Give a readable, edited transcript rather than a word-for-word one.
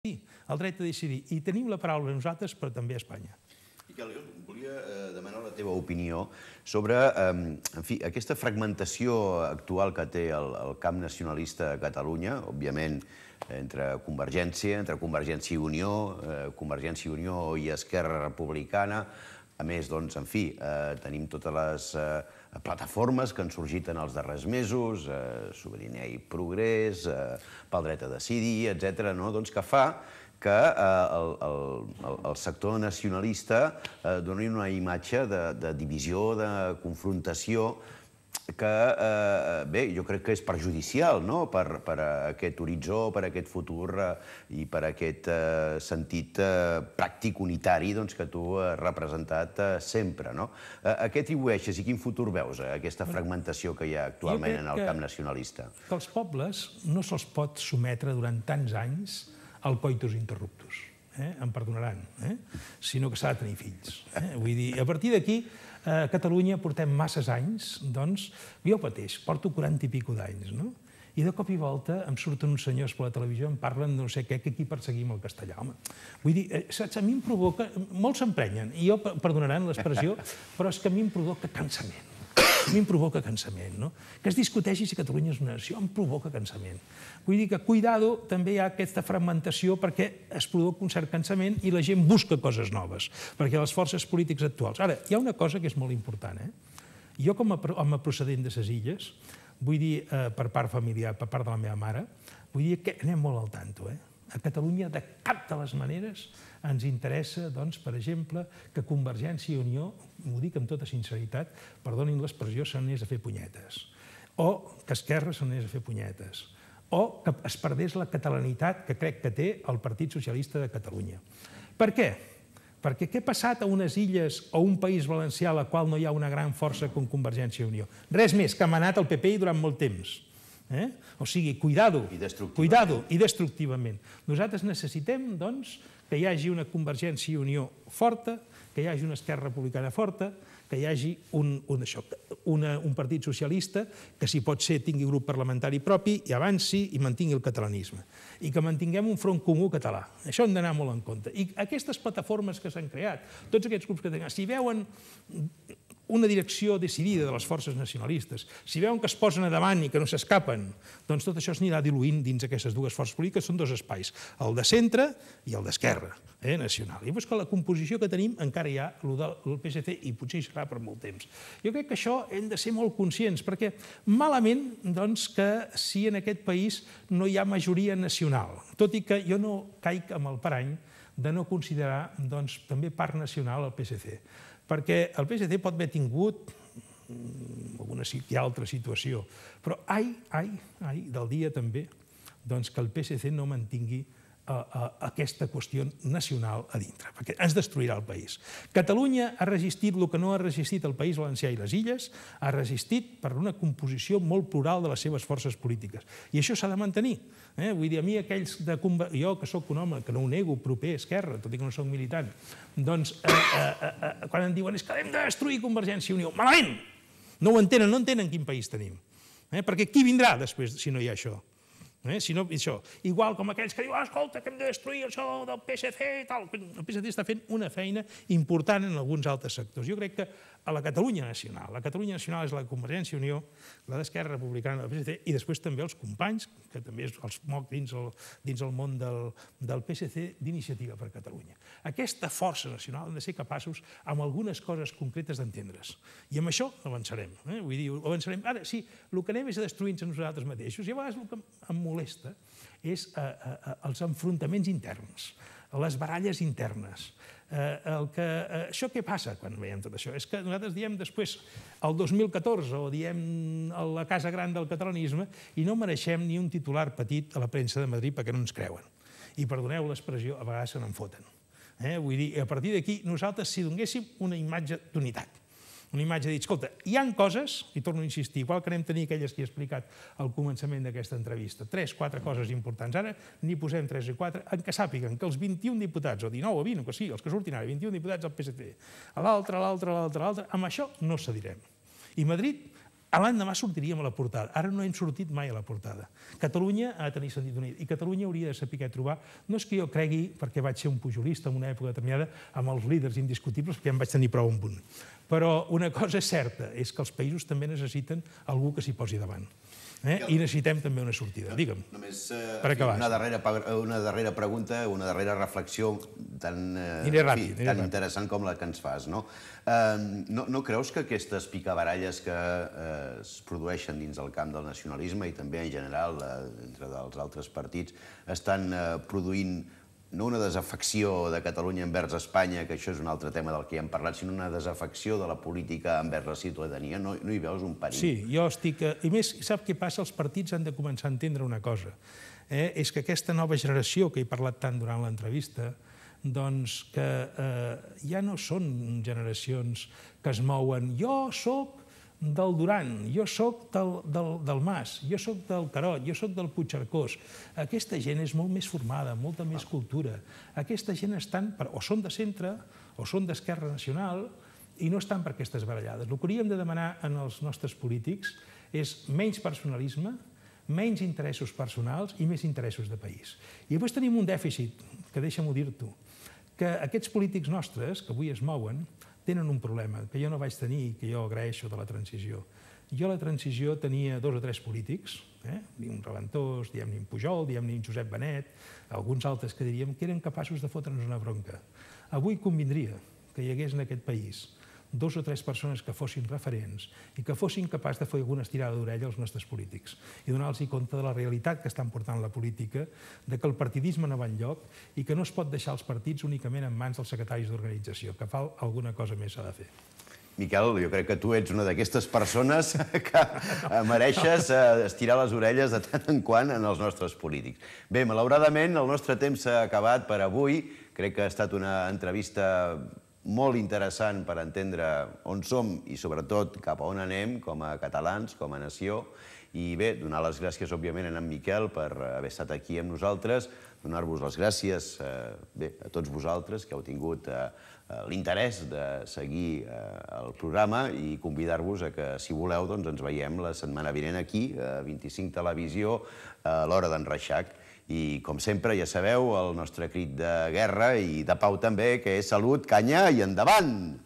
el dret a decidir. I tenim la paraula nosaltres, però també a Espanya. Miquel, jo volia demanar la teva opinió sobre aquesta fragmentació actual que té el camp nacionalista a Catalunya, òbviament entre Convergència i Unió, Convergència i Unió i Esquerra Republicana. A més, doncs, en fi, tenim totes les plataformes que han sorgit en els darrers mesos, Sobirania i Progrés, pel dret a decidir, etc., que fa que el sector nacionalista doni una imatge de divisió, de confrontació, que, bé, jo crec que és perjudicial per a aquest horitzó, per a aquest futur i per a aquest sentit pràctic unitari que tu has representat sempre. A què atribueixes i quin futur veus a aquesta fragmentació que hi ha actualment en el camp nacionalista? Que els pobles no se'ls pot sometre durant tants anys al coitus interruptus, em perdonaran, sinó que s'ha de tenir fills. Vull dir, a partir d'aquí, a Catalunya portem masses anys, doncs, jo mateix, porto 40 i pico d'anys, no? I de cop i volta em surten uns senyors per la televisió, em parlen de no sé què, que aquí perseguim el castellà. Home, vull dir, saps, a mi em provoca... Molts s'emprenyen, i jo, perdonaran l'expressió, però és que a mi em provoca cansament. A mi em provoca cansament, no? Que es discuteixi si Catalunya és una nació, em provoca cansament. Vull dir que, cuidado, també hi ha aquesta fragmentació perquè es provoca un cert cansament i la gent busca coses noves, perquè les forces polítiques actuals... Ara, hi ha una cosa que és molt important, Jo, com a home procedent de ses Illes, vull dir, per part familiar, per part de la meva mare, vull dir que anem molt al tanto, A Catalunya, de cap de les maneres, ens interessa, doncs, per exemple, que Convergència i Unió, ho dic amb tota sinceritat, perdonin l'expressió, se n'anés a fer punyetes, o que Esquerra se n'anés a fer punyetes, o que es perdés la catalanitat que crec que té el Partit Socialista de Catalunya. Per què? Perquè què ha passat a unes illes o un país valencià a la qual no hi ha una gran força com Convergència i Unió? Res més, que ha manat el PP durant molt temps. O sigui, cuidado, i destructivament. Nosaltres necessitem, doncs, que hi hagi una Convergència i Unió forta, que hi hagi una Esquerra Republicana forta, que hi hagi un partit socialista que, si pot ser, tingui grup parlamentari propi i avanci i mantingui el catalanisme. I que mantinguem un front comú català. Això hem d'anar molt en compte. I aquestes plataformes que s'han creat, tots aquests grups que tenen, si veuen una direcció decidida de les forces nacionalistes, si veuen que es posen a davant i que no s'escapen, doncs tot això s'anirà diluint dins aquestes dues forces polítiques, són dos espais, el de centre i el d'esquerra nacional. I que la composició que tenim encara hi ha el PSC i potser hi serà per molt temps. Jo crec que això hem de ser molt conscients, perquè malament que si en aquest país no hi ha majoria nacional, tot i que jo no caic amb el parany de no considerar també part nacional el PSC. Perquè el PSC pot haver tingut alguna altra situació, però ai del dia també que el PSC no mantingui aquesta qüestió nacional a dintre, perquè ens destruirà el país. Catalunya ha resistit el que no ha resistit el País Valencià i les Illes, ha resistit per una composició molt plural de les seves forces polítiques. I això s'ha de mantenir. Vull dir, a mi aquells jo, que soc un home, que no ho nego, proper a Esquerra, tot i que no soc militant, doncs, quan em diuen és que hem de destruir Convergència i Unió, malament! No ho entenen, no entenen quin país tenim. Perquè qui vindrà després si no hi ha això? Igual com aquells que diuen, escolta, que hem de destruir això del PSC i tal. El PSC està fent una feina important en alguns altres sectors. Jo crec que a la Catalunya nacional és la de Convergència i Unió, la d'Esquerra Republicana, del PSC, i després també els companys, que també els moc dins el món del PSC, d'Iniciativa per Catalunya. Aquesta força nacional hem de ser capaços, amb algunes coses concretes, d'entendre's. I amb això avançarem. Vull dir, avançarem. Ara, sí, el que anem és a destruir-nos a nosaltres mateixos. I a vegades el que em molesta és els enfrontaments interns, les baralles internes. Això què passa quan veiem tot això? És que nosaltres diem després el 2014 o diem la casa gran del catalanisme i no mereixem ni un titular petit a la premsa de Madrid perquè no ens creuen. I perdoneu l'expressió, a vegades se n'enfoten. Vull dir, a partir d'aquí nosaltres si donéssim una imatge d'unitat, una imatge de dir, escolta, hi ha coses, i torno a insistir, igual que anem a tenir aquelles que he explicat al començament d'aquesta entrevista, 3 o 4 coses importants, ara n'hi posem 3 o 4, en què sàpiguen que els 21 diputats, o 19 o 20, o que sigui, els que surtin ara, 21 diputats del PSC, a l'altre, amb això no cedirem. I Madrid l'endemà sortiríem a la portada. Ara no hem sortit mai a la portada. Catalunya ha de tenir sentit unit i Catalunya hauria de saber què trobar. No és que jo cregui, perquè vaig ser un pujolista en una època determinada, amb els líders indiscutibles, perquè ja em vaig tenir prou un punt. Però una cosa és certa, és que els països també necessiten algú que s'hi posi davant. I necessitem també una sortida. Digue'm, per acabar. Una darrera pregunta, una darrera reflexió tan interessant com la que ens fas. No creus que aquestes picabaralles que es produeixen dins el camp del nacionalisme i també en general entre els altres partits estan produint no una desafecció de Catalunya envers Espanya, que això és un altre tema del que ja hem parlat, sinó una desafecció de la política envers la ciutadania? No hi veus un perill? Sí, jo estic... I més, sap què passa? Els partits han de començar a entendre una cosa. És que aquesta nova generació, que he parlat tant durant l'entrevista, doncs que ja no són generacions que es mouen. Jo sóc del Duran, jo sóc del Mas, jo sóc del Carod, jo sóc del Puigcercós. Aquesta gent és molt més formada, molta més cultura. Aquesta gent estan, o són de centre, o són d'Esquerra Nacional, i no estan per aquestes barallades. El que hauríem de demanar als nostres polítics és menys personalisme, menys interessos personals i més interessos de país. I després tenim un dèficit, que deixa'm-ho dir-t'ho, que aquests polítics nostres, que avui es mouen, tenen un problema que jo no vaig tenir i que jo agraeixo de la transició. Jo a la transició tenia 2 o 3 polítics, un Reventós, diguem-ne un Pujol, diguem-ne un Josep Benet, alguns altres que diríem que eren capaços de fotre'ns una bronca. Avui convindria que hi hagués en aquest país 2 o 3 persones que fossin referents i que fossin capaços de fer alguna estirada d'orella als nostres polítics i donar-los compte de la realitat que estan portant la política, de que el partidisme no va enlloc i que no es pot deixar els partits únicament en mans dels secretaris d'organització, que alguna cosa més s'ha de fer. Miquel, jo crec que tu ets una d'aquestes persones que mereixes estirar les orelles de tant en quant en els nostres polítics. Bé, malauradament, el nostre temps s'ha acabat per avui. Crec que ha estat una entrevista molt interessant per entendre on som i, sobretot, cap a on anem com a catalans, com a nació. I bé, donar les gràcies, òbviament, a en Miquel per haver estat aquí amb nosaltres, donar-vos les gràcies a tots vosaltres que heu tingut l'interès de seguir el programa i convidar-vos a que, si voleu, ens veiem la setmana vinent aquí, a 25 Televisió, a l'Hora d'en Reixac. I, com sempre, ja sabeu, el nostre crit de guerra i de pau també, que és salut, canya i endavant!